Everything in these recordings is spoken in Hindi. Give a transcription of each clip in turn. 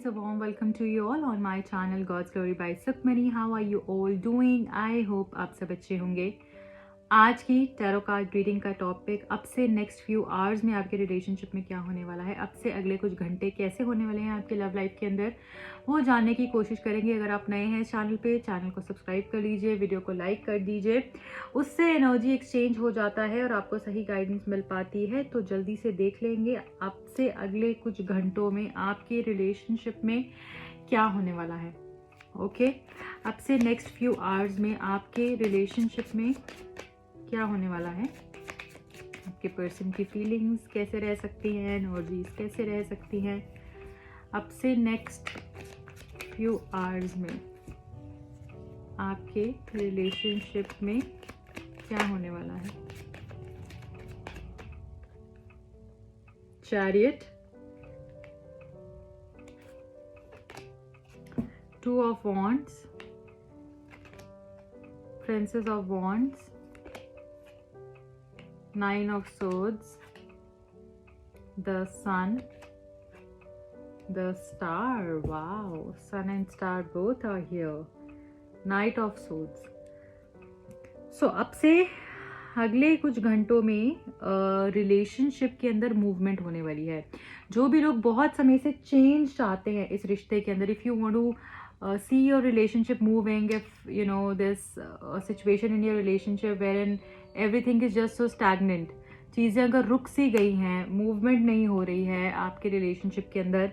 guys, a warm welcome to you all on my channel God's Glory by Sukhmani. How are you all doing? I hope आप सब अच्छे होंगे। आज की टैरो कार्ड रीडिंग का टॉपिक अब से नेक्स्ट फ्यू आवर्स में आपके रिलेशनशिप में क्या होने वाला है, अब से अगले कुछ घंटे कैसे होने वाले हैं आपके लव लाइफ के अंदर, वो जानने की कोशिश करेंगे। अगर आप नए हैं चैनल पे, चैनल को सब्सक्राइब कर लीजिए, वीडियो को लाइक कर दीजिए, उससे एनर्जी एक्सचेंज हो जाता है और आपको सही गाइडेंस मिल पाती है। तो जल्दी से देख लेंगे अब से अगले कुछ घंटों में आपके रिलेशनशिप में क्या होने वाला है। ओके, अब से नेक्स्ट फ्यू आवर्स में आपके रिलेशनशिप में क्या होने वाला है, आपके पर्सन की फीलिंग्स कैसे रह सकती हैं, एनर्जीज कैसे रह सकती हैं, अब से नेक्स्ट फ्यू आवर्स में आपके रिलेशनशिप में क्या होने वाला है। Chariot, two of wands, princess of wands, Nine of Swords, the Sun, the Star. Wow, Sun and Star both are here. Knight of Swords. So अब से अगले कुछ घंटों में रिलेशनशिप के अंदर मूवमेंट होने वाली है। जो भी लोग बहुत समय से चेंज चाहते हैं इस रिश्ते के अंदर, if you want to see your relationship moving, if you know this situation in your relationship wherein everything is just so stagnant, चीज़ें अगर रुक सी गई हैं, मूवमेंट नहीं हो रही है आपके रिलेशनशिप के अंदर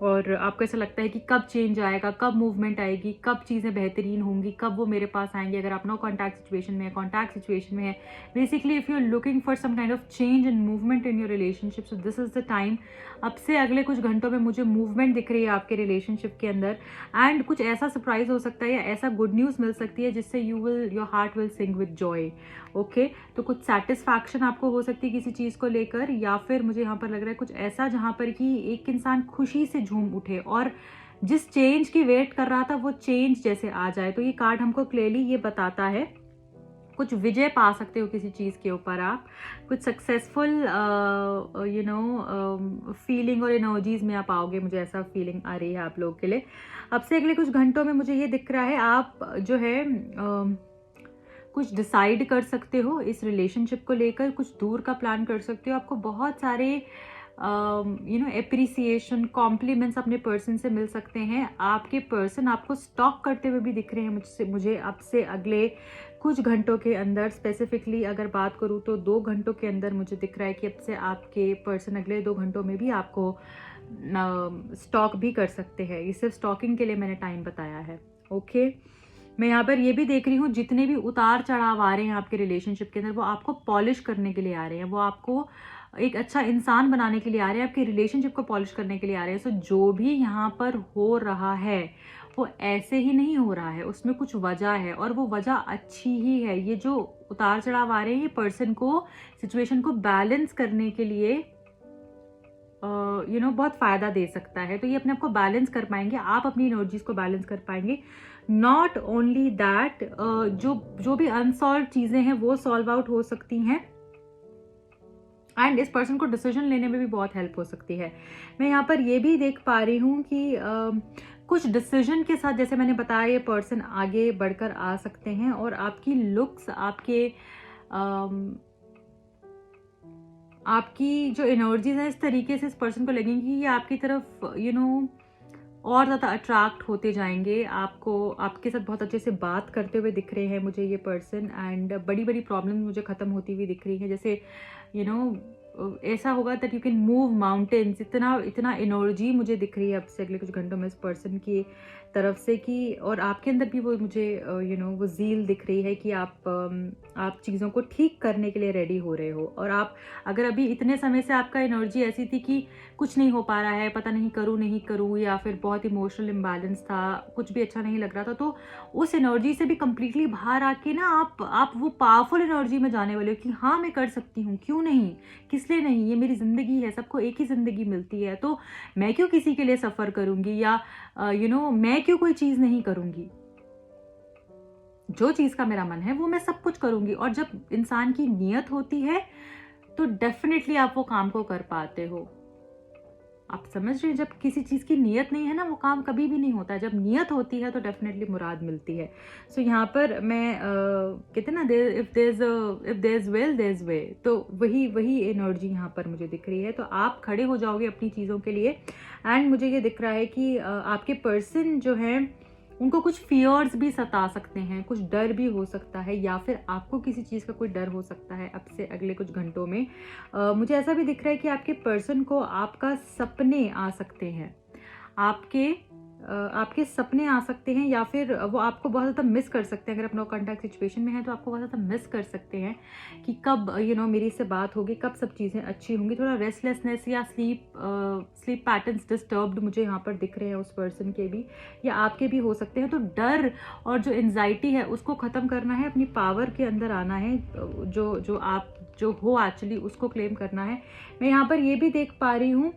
और आपको ऐसा लगता है कि कब चेंज आएगा, कब मूवमेंट आएगी, कब चीज़ें बेहतरीन होंगी, कब वो मेरे पास आएंगी। अगर आप नो कॉन्टैक्ट सिचुएशन में है, कॉन्टैक्ट सिचुएशन में है, basically if you are looking for some kind of change and movement in your relationship, so this is the time. अब से अगले कुछ घंटों में मुझे मूवमेंट दिख रही है आपके रिलेशनशिप के अंदर एंड कुछ ऐसा सरप्राइज हो सकता है या ऐसा गुड न्यूज़ मिल सकती है जिससे your heart will sing with Joy. Okay, तो कुछ सेटिस्फैक्शन आपको हो सकती है किसी चीज़ को लेकर, या फिर मुझे यहाँ पर लग रहा है कुछ ऐसा जहाँ पर कि एक इंसान खुशी से झूम उठे और जिस चेंज की वेट कर रहा था वो चेंज जैसे आ जाए। तो ये कार्ड हमको क्लियरली ये बताता है कुछ विजय पा सकते हो किसी चीज़ के ऊपर, आप कुछ सक्सेसफुल फीलिंग और एनर्जीज में आप आओगे। मुझे ऐसा फीलिंग आ रही है आप लोगों के लिए। अब से अगले कुछ घंटों में मुझे ये दिख रहा है आप जो है कुछ डिसाइड कर सकते हो इस रिलेशनशिप को लेकर, कुछ दूर का प्लान कर सकते हो। आपको बहुत सारे एप्रिसिएशन, कॉम्प्लीमेंट्स अपने पर्सन से मिल सकते हैं। आपके पर्सन आपको स्टॉक करते हुए भी दिख रहे हैं मुझे अब से अगले कुछ घंटों के अंदर। स्पेसिफिकली अगर बात करूँ तो 2 घंटों के अंदर मुझे दिख रहा है कि अब से आपके पर्सन अगले 2 घंटों में भी आपको स्टॉक भी कर सकते हैं। ये सिर्फ स्टॉकिंग के लिए मैंने टाइम बताया है। ओके, मैं यहाँ पर ये भी देख रही हूँ जितने भी उतार चढ़ाव आ रहे हैं आपके रिलेशनशिप के अंदर वो आपको पॉलिश करने के लिए आ रहे हैं, वो आपको एक अच्छा इंसान बनाने के लिए आ रहे हैं, आपके रिलेशनशिप को पॉलिश करने के लिए आ रहे हैं। सो जो भी यहाँ पर हो रहा है वो ऐसे ही नहीं हो रहा है, उसमें कुछ वजह है और वो वजह अच्छी ही है। ये जो उतार चढ़ाव आ रहे हैं ये पर्सन को, सिचुएशन को बैलेंस करने के लिए बहुत फ़ायदा दे सकता है। तो ये अपने आप को बैलेंस कर पाएंगे, आप अपनी एनर्जीज को बैलेंस कर पाएंगे। नॉट ओनली दैट, जो भी अनसॉल्व चीज़ें हैं वो सॉल्व आउट हो सकती हैं एंड इस पर्सन को डिसीजन लेने में भी बहुत हेल्प हो सकती है। मैं यहाँ पर ये भी देख पा रही हूँ कि कुछ डिसीजन के साथ, जैसे मैंने बताया, ये पर्सन आगे बढ़कर आ सकते हैं और आपकी लुक्स, आपकी जो एनर्जीज है इस तरीके से इस पर्सन को लगेंगी कि ये आपकी तरफ और ज़्यादा अट्रैक्ट होते जाएंगे। आपके साथ बहुत अच्छे से बात करते हुए दिख रहे हैं मुझे ये पर्सन एंड बड़ी बड़ी प्रॉब्लम मुझे ख़त्म होती हुई दिख रही है। जैसे ऐसा होगा that you can move mountains, इतना एनर्जी मुझे दिख रही है अब से अगले कुछ घंटों में इस पर्सन की तरफ से कि, और आपके अंदर भी वो मुझे वो ज़ील दिख रही है कि आप चीज़ों को ठीक करने के लिए रेडी हो रहे हो। और आप अगर अभी इतने समय से आपका एनर्जी ऐसी थी कि कुछ नहीं हो पा रहा है, पता नहीं करूँ नहीं करूँ, या फिर बहुत इमोशनल इम्बैलेंस था, कुछ भी अच्छा नहीं लग रहा था, तो उस एनर्जी से भी कम्प्लीटली बाहर आके ना आप वो पावरफुल एनर्जी में जाने वाले हो कि हाँ मैं कर सकती हूँ, क्यों नहीं, किस लिए नहीं, ये मेरी ज़िंदगी है, सबको एक ही ज़िंदगी मिलती है, तो मैं क्यों किसी के लिए सफ़र करूँगी, या मैं क्यों कोई चीज़ नहीं करूँगी। जो चीज़ का मेरा मन है वो मैं सब कुछ करूँगी। और जब इंसान की नीयत होती है तो डेफिनेटली आप वो काम को कर पाते हो। आप समझ रहे हैं, जब किसी चीज़ की नीयत नहीं है ना, वो काम कभी भी नहीं होता है। जब नीयत होती है तो डेफिनेटली मुराद मिलती है। सो यहाँ पर मैं कहते हैं ना, if there is will there is way, तो वही वही एनर्जी यहाँ पर मुझे दिख रही है। तो आप खड़े हो जाओगे अपनी चीज़ों के लिए। एंड मुझे ये दिख रहा है कि आपके पर्सन जो है उनको कुछ फियर्स भी सता सकते हैं, कुछ डर भी हो सकता है, या फिर आपको किसी चीज़ का कोई डर हो सकता है अब से अगले कुछ घंटों में। मुझे ऐसा भी दिख रहा है कि आपके पर्सन को आपका सपने आ सकते हैं, आपके सपने आ सकते हैं, या फिर वो आपको बहुत ज़्यादा मिस कर सकते हैं। अगर आप नो कॉन्टैक्ट सिचुएशन में हैं तो आपको बहुत ज़्यादा मिस कर सकते हैं कि कब मेरी से बात होगी, कब सब चीज़ें अच्छी होंगी। थोड़ा रेस्टलेसनेस या स्लीप पैटर्न्स डिस्टर्ब्ड मुझे यहाँ पर दिख रहे हैं उस पर्सन के भी, या आपके भी हो सकते हैं। तो डर और जो एंजाइटी है उसको ख़त्म करना है, अपनी पावर के अंदर आना है, जो आप जो हो एक्चुअली उसको क्लेम करना है। मैं यहाँ पर ये भी देख पा रही हूँ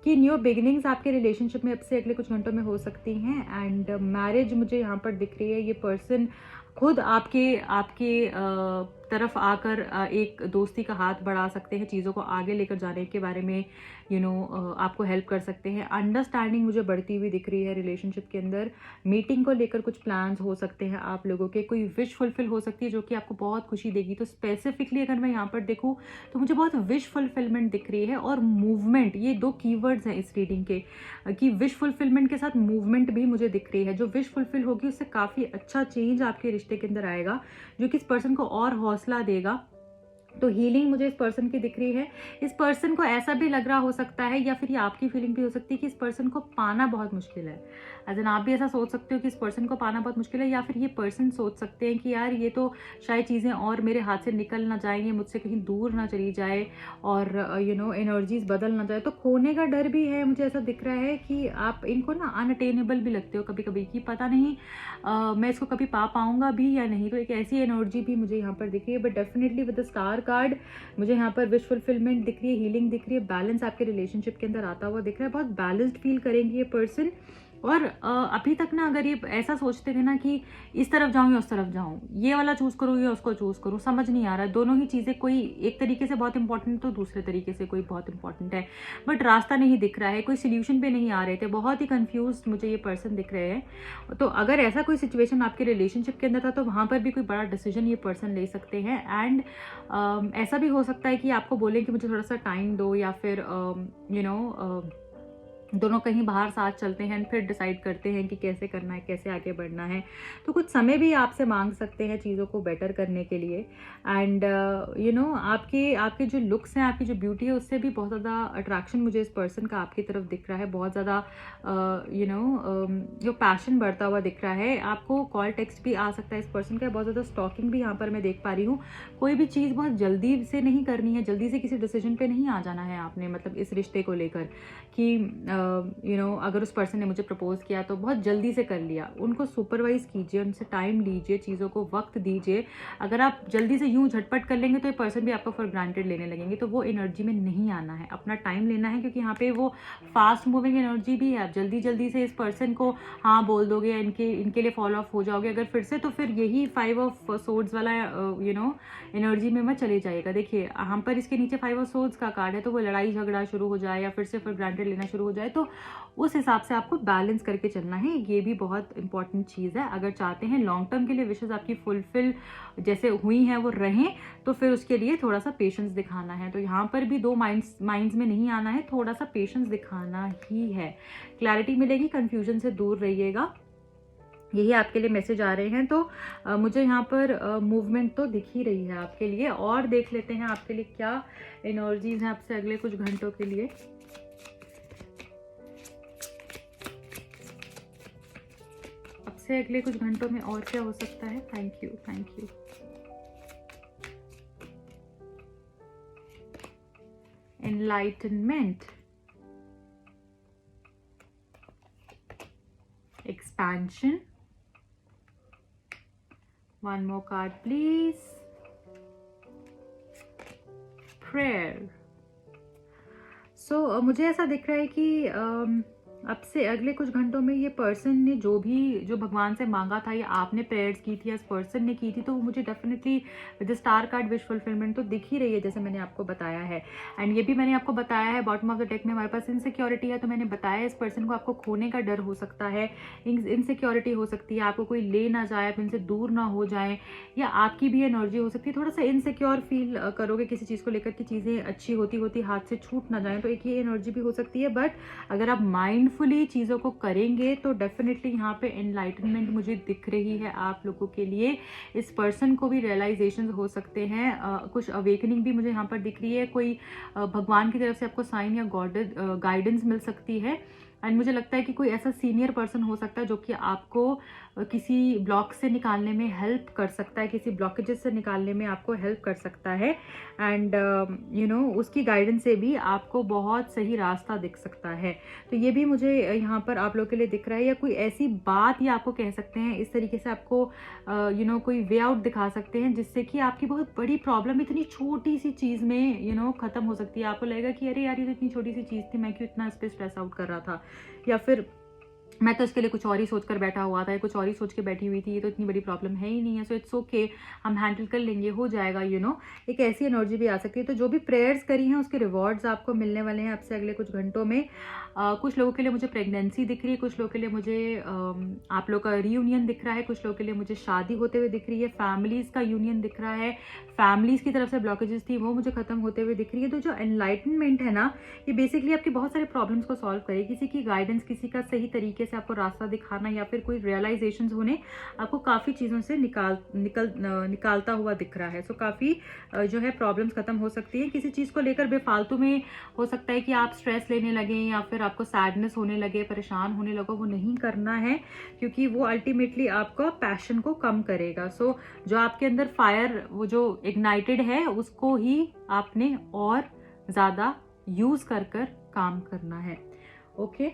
कि न्यू बिगिनिंग्स आपके रिलेशनशिप में अब से अगले कुछ घंटों में हो सकती हैं। एंड मैरिज मुझे यहाँ पर दिख रही है। ये पर्सन खुद आपके आपके तरफ आकर एक दोस्ती का हाथ बढ़ा सकते हैं, चीज़ों को आगे लेकर जाने के बारे में आपको हेल्प कर सकते हैं। अंडरस्टैंडिंग मुझे बढ़ती हुई दिख रही है रिलेशनशिप के अंदर। मीटिंग को लेकर कुछ प्लान्स हो सकते हैं आप लोगों के, कोई विश फुलफिल हो सकती है जो कि आपको बहुत खुशी देगी। तो स्पेसिफिकली अगर मैं यहाँ पर देखूँ तो मुझे बहुत विश फुलफिलमेंट दिख रही है और मूवमेंट, ये दो कीवर्ड्स हैं इस रीडिंग के, कि विश फुलफिलमेंट के साथ मूवमेंट भी मुझे दिख रही है। जो विश फुलफिल होगी उससे काफ़ी अच्छा चेंज आपके रिश्ते के अंदर आएगा, जो कि इस पर्सन को और हौसला देगा। तो हीलिंग मुझे इस पर्सन की दिख रही है। इस पर्सन को ऐसा भी लग रहा हो सकता है, या फिर ये आपकी फीलिंग भी हो सकती है कि इस पर्सन को पाना बहुत मुश्किल है। एज एन आप भी ऐसा सोच सकते हो कि इस पर्सन को पाना बहुत मुश्किल है, या फिर ये पर्सन सोच सकते हैं कि यार ये तो शायद चीज़ें और मेरे हाथ से निकल ना जाएंगी, मुझसे कहीं दूर ना चली जाए, और एनर्जीज बदल ना जाए। तो खोने का डर भी है। मुझे ऐसा दिख रहा है कि आप इनको ना अनअटेनेबल भी लगते हो कभी कभी, कि पता नहीं मैं इसको कभी पा पाऊंगा भी या नहीं। तो एक ऐसी एनर्जी भी मुझे यहाँ पर दिख रही है। But definitely with the star card मुझे यहाँ पर विश फुलफिलमेंट दिख रही है, हीलिंग दिख रही है, बैलेंस आपके रिलेशनशिप के अंदर आता हुआ दिख रहा है। बहुत बैलेंस्ड फील करेंगे ये पर्सन। और अभी तक ना अगर ये ऐसा सोचते थे ना कि इस तरफ जाऊं या उस तरफ जाऊं, ये वाला चूज करूं या उसको चूज करूं, समझ नहीं आ रहा है। दोनों ही चीज़ें कोई एक तरीके से बहुत इंपॉर्टेंट तो दूसरे तरीके से कोई बहुत इंपॉर्टेंट है, बट रास्ता नहीं दिख रहा है, कोई सोल्यूशन पे नहीं आ रहे थे, बहुत ही कंफ्यूज मुझे ये पर्सन दिख रहे हैं। तो अगर ऐसा कोई सिचुएशन आपके रिलेशनशिप के अंदर था तो वहाँ पर भी कोई बड़ा डिसीजन ये पर्सन ले सकते हैं। एंड ऐसा भी हो सकता है कि आपको बोलें कि मुझे थोड़ा सा टाइम दो, या फिर दोनों कहीं बाहर साथ चलते हैं, फिर डिसाइड करते हैं कि कैसे करना है, कैसे आगे बढ़ना है। तो कुछ समय भी आपसे मांग सकते हैं चीज़ों को बेटर करने के लिए। एंड आपके आपके जो लुक्स हैं, आपकी जो ब्यूटी है, उससे भी बहुत ज़्यादा अट्रैक्शन मुझे इस पर्सन का आपकी तरफ दिख रहा है। बहुत ज़्यादा जो पैशन बढ़ता हुआ दिख रहा है। आपको कॉल टेक्स्ट भी आ सकता है इस पर्सन का। बहुत ज़्यादा स्टॉकिंग भी यहाँ पर मैं देख पा रही हूँ। कोई भी चीज़ बहुत जल्दी से नहीं करनी है, जल्दी से किसी डिसीजन पे नहीं आ जाना है आपने, मतलब इस रिश्ते को लेकर कि अगर उस पर्सन ने मुझे प्रपोज किया तो बहुत जल्दी से कर लिया। उनको सुपरवाइज कीजिए, उनसे टाइम लीजिए, चीज़ों को वक्त दीजिए। अगर आप जल्दी से यूं झटपट कर लेंगे तो ये पर्सन भी आपको फॉर ग्रांटेड लेने लगेंगे। तो वो एनर्जी में नहीं आना है, अपना टाइम लेना है, क्योंकि यहाँ पे वो फास्ट मूविंग एनर्जी भी है। आप जल्दी जल्दी से इस पर्सन को हाँ बोल दोगे, इनके लिए फॉलो ऑफ हो जाओगे अगर फिर से, तो फिर यही 5 ऑफ सोर्ड्स वाला एनर्जी में मत चले जाएगा। देखिए हम पर इसके नीचे 5 ऑफ सोर्ड्स का कार्ड है, तो वो लड़ाई झगड़ा शुरू हो जाए या फिर से फॉर ग्रांटेड लेना शुरू हो जाए, तो उस हिसाब से आपको बैलेंस करके चलना है। ये भी बहुत इंपॉर्टेंट चीज़ है। अगर चाहते हैं लॉन्ग टर्म के लिए विशेष आपकी फुलफिल जैसे हुई हैं वो रहें, तो फिर उसके लिए थोड़ा सा पेशेंस दिखाना है। तो यहाँ पर भी दो माइंड्स में नहीं आना है, थोड़ा सा पेशेंस दिखाना ही है। क्लैरिटी मिलेगी, कंफ्यूजन से दूर रहिएगा, यही आपके लिए मैसेज आ रहे हैं। तो मुझे यहाँ पर मूवमेंट तो दिख ही रही है आपके लिए। और देख लेते हैं आपके लिए क्या एनर्जीज हैं आपसे अगले कुछ घंटों के लिए। से अगले कुछ घंटों में और क्या हो सकता है। Thank you. Enlightenment, expansion, one more card please, prayer. So मुझे ऐसा दिख रहा है कि अब से अगले कुछ घंटों में ये पर्सन ने जो भगवान से मांगा था या आपने प्रेयर्स की थी या इस पर्सन ने की थी, तो वो मुझे definitely with star card wish fulfilment तो दिख ही रही है, जैसे मैंने आपको बताया है। एंड ये भी मैंने आपको बताया है, बॉटम ऑफ द डेक में हमारे पास इनसिक्योरिटी है, तो मैंने बताया इस पर्सन को आपको खोने का डर हो सकता है, इनसिक्योरिटी हो सकती है, आपको कोई ले ना जाए, आप इनसे दूर ना हो जाए, या आपकी भी एनर्जी हो सकती है, थोड़ा सा इनसिक्योर फील करोगे किसी चीज़ को लेकर कि चीज़ें अच्छी होती होती हाथ से छूट ना जाए, तो एक ये एनर्जी भी हो सकती है। बट अगर आप माइंडफुली चीज़ों को करेंगे तो डेफिनेटली यहाँ पे एनलाइटनमेंट मुझे दिख रही है आप लोगों के लिए। इस पर्सन को भी रियलाइजेशन हो सकते हैं, कुछ अवेकनिंग भी मुझे यहाँ पर दिख रही है, कोई भगवान की तरफ से आपको साइन या गॉडेड गाइडेंस मिल सकती है। एंड मुझे लगता है कि कोई ऐसा सीनियर पर्सन हो सकता है जो कि आपको किसी ब्लॉक से निकालने में हेल्प कर सकता है, किसी ब्लॉकेजेस से निकालने में आपको हेल्प कर सकता है। एंड उसकी गाइडेंस से भी आपको बहुत सही रास्ता दिख सकता है। तो ये भी मुझे यहाँ पर आप लोगों के लिए दिख रहा है, या कोई ऐसी बात या आपको कह सकते हैं इस तरीके से आपको कोई वे आउट दिखा सकते हैं जिससे कि आपकी बहुत बड़ी प्रॉब्लम इतनी छोटी सी चीज़ में ख़त्म हो सकती है। आपको लगेगा कि अरे यार ये तो इतनी छोटी सी चीज़ थी, मैं क्यों इतना इस पर स्ट्रेस आउट कर रहा था, या फिर मैं तो इसके लिए कुछ और ही सोच कर बैठा हुआ था, कुछ और ही सोच के बैठी हुई थी, ये तो इतनी बड़ी प्रॉब्लम है ही नहीं है, सो इट्स ओके, हम हैंडल कर लेंगे, हो जाएगा। एक ऐसी एनर्जी भी आ सकती है। तो जो भी प्रेयर्स करी हैं उसके रिवॉर्ड्स आपको मिलने वाले हैं आपसे अगले कुछ घंटों में। कुछ लोगों के लिए मुझे प्रेगनेंसी दिख रही है, कुछ लोगों के लिए मुझे आप लोग का रीयूनियन दिख रहा है, कुछ लोगों के लिए मुझे शादी होते हुए दिख रही है, फैमिलीज़ का यूनियन दिख रहा है, फैमिलीज़ की तरफ से ब्लॉकेजेस थी वो मुझे खत्म होते हुए दिख रही है। तो जो एनलाइटनमेंट है ना, ये बेसिकली आपके बहुत सारे प्रॉब्लम्स को सॉल्व करेगी, किसी की गाइडेंस, किसी का सही तरीके से आपको रास्ता दिखाना, या फिर कोई रियलाइजेशंस होने, आपको काफ़ी चीज़ों से निकालता हुआ दिख रहा है। सो काफ़ी जो है प्रॉब्लम्स खत्म हो सकती है। किसी चीज़ को लेकर बेफालतू में हो सकता है कि आप स्ट्रेस लेने लगे या फिर आपको सैडनेस होने लगे, परेशान होने लगो, वो नहीं करना है, क्योंकि वो अल्टीमेटली आपका पैशन को कम करेगा। सो जो आपके अंदर फायर वो जो इग्नाइटेड है उसको ही आपने और ज़्यादा यूज़ कर काम करना है। ओके,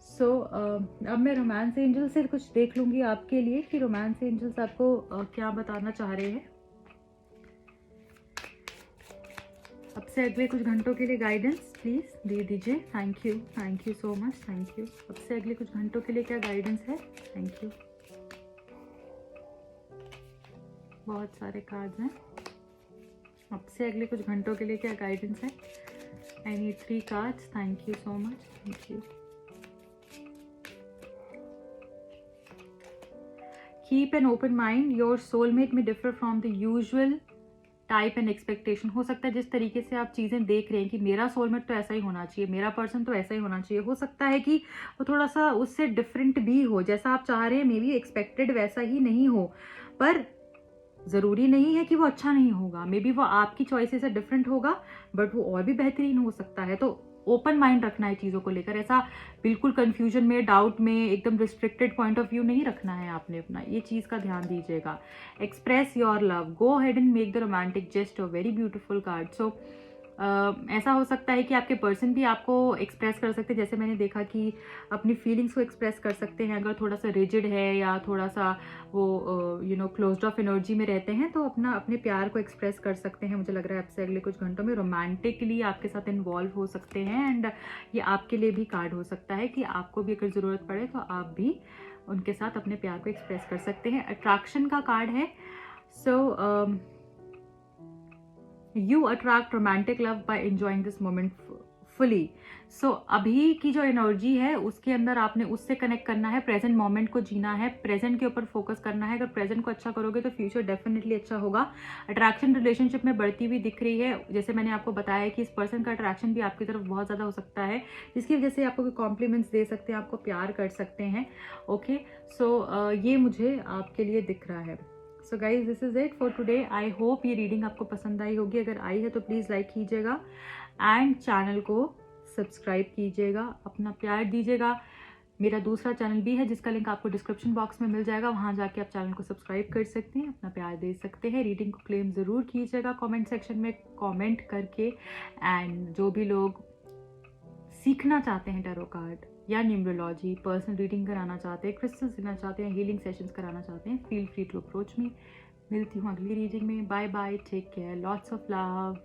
सो अब मैं रोमांस एंजल से कुछ देख लूँगी आपके लिए कि रोमांस एंजल्स आपको क्या बताना चाह रहे हैं। अब से अगले कुछ घंटों के लिए गाइडेंस प्लीज़ दे दीजिए। Thank you so much, thank you. अब से अगले कुछ घंटों के लिए क्या गाइडेंस है? Thank you. बहुत सारे कार्ड्स हैं। अब से अगले कुछ घंटों के लिए क्या गाइडेंस है? I need 3 cards. Thank you so much, thank you. Keep an open mind, your soulmate may differ from the usual type and expectation. हो सकता है जिस तरीके से आप चीज़ें देख रहे हैं कि मेरा सोलमेट तो ऐसा ही होना चाहिए, मेरा पर्सन तो ऐसा ही होना चाहिए, हो सकता है कि वो थोड़ा सा उससे डिफरेंट भी हो, जैसा आप चाह रहे हैं मे बी एक्सपेक्टेड वैसा ही नहीं हो, पर ज़रूरी नहीं है कि वो अच्छा नहीं होगा। मे बी वो आपकी चॉइसेस से डिफरेंट होगा, बट वो और भी बेहतरीन हो सकता है। तो ओपन माइंड रखना है चीज़ों को लेकर, ऐसा बिल्कुल कंफ्यूजन में, डाउट में, एकदम रिस्ट्रिक्टेड पॉइंट ऑफ व्यू नहीं रखना है आपने अपना, ये चीज़ का ध्यान दीजिएगा। Express your love, go head and make the romantic gesture, a very beautiful card. So ऐसा हो सकता है कि आपके पर्सन भी आपको एक्सप्रेस कर सकते हैं, जैसे मैंने देखा कि अपनी फीलिंग्स को एक्सप्रेस कर सकते हैं। अगर थोड़ा सा रिजिड है या थोड़ा सा वो क्लोज्ड ऑफ एनर्जी में रहते हैं, तो अपने प्यार को एक्सप्रेस कर सकते हैं। मुझे लग रहा है आपसे अगले कुछ घंटों में रोमांटिकली आपके साथ इन्वॉल्व हो सकते हैं। एंड ये आपके लिए भी कार्ड हो सकता है कि आपको भी अगर ज़रूरत पड़े तो आप भी उनके साथ अपने प्यार को एक्सप्रेस कर सकते हैं। अट्रैक्शन का कार्ड है। So you attract romantic love by enjoying this moment fully. So अभी की जो एनर्जी है उसके अंदर आपने उससे कनेक्ट करना है, प्रेजेंट मोमेंट को जीना है, प्रेजेंट के ऊपर फोकस करना है। अगर प्रेजेंट को अच्छा करोगे तो फ्यूचर डेफिनेटली अच्छा होगा। अट्रैक्शन रिलेशनशिप में बढ़ती हुई दिख रही है, जैसे मैंने आपको बताया कि इस पर्सन का अट्रैक्शन भी आपकी तरफ बहुत ज़्यादा हो सकता है, जिसकी वजह से आपको कोई कॉम्प्लीमेंट्स दे सकते हैं, आपको प्यार कर सकते हैं। ओके, सो ये मुझे आपके लिए दिख रहा है। So guys this is it for today. I hope ये रीडिंग आपको पसंद आई होगी। अगर आई है तो प्लीज़ लाइक कीजिएगा एंड चैनल को सब्सक्राइब कीजिएगा, अपना प्यार दीजिएगा। मेरा दूसरा चैनल भी है जिसका लिंक आपको डिस्क्रिप्शन बॉक्स में मिल जाएगा, वहाँ जाके आप चैनल को सब्सक्राइब कर सकते हैं, अपना प्यार दे सकते हैं। रीडिंग को क्लेम ज़रूर कीजिएगा कमेंट सेक्शन में कमेंट करके। एंड जो भी लोग सीखना चाहते हैं टैरो कार्ड या न्यूमरोलॉजी, पर्सनल रीडिंग कराना चाहते हैं, क्रिस्टल्स लेना चाहते हैं, हीलिंग सेशंस कराना चाहते हैं, feel free to approach me. मिलती हूँ अगली रीडिंग में। Bye bye, take care, lots of love.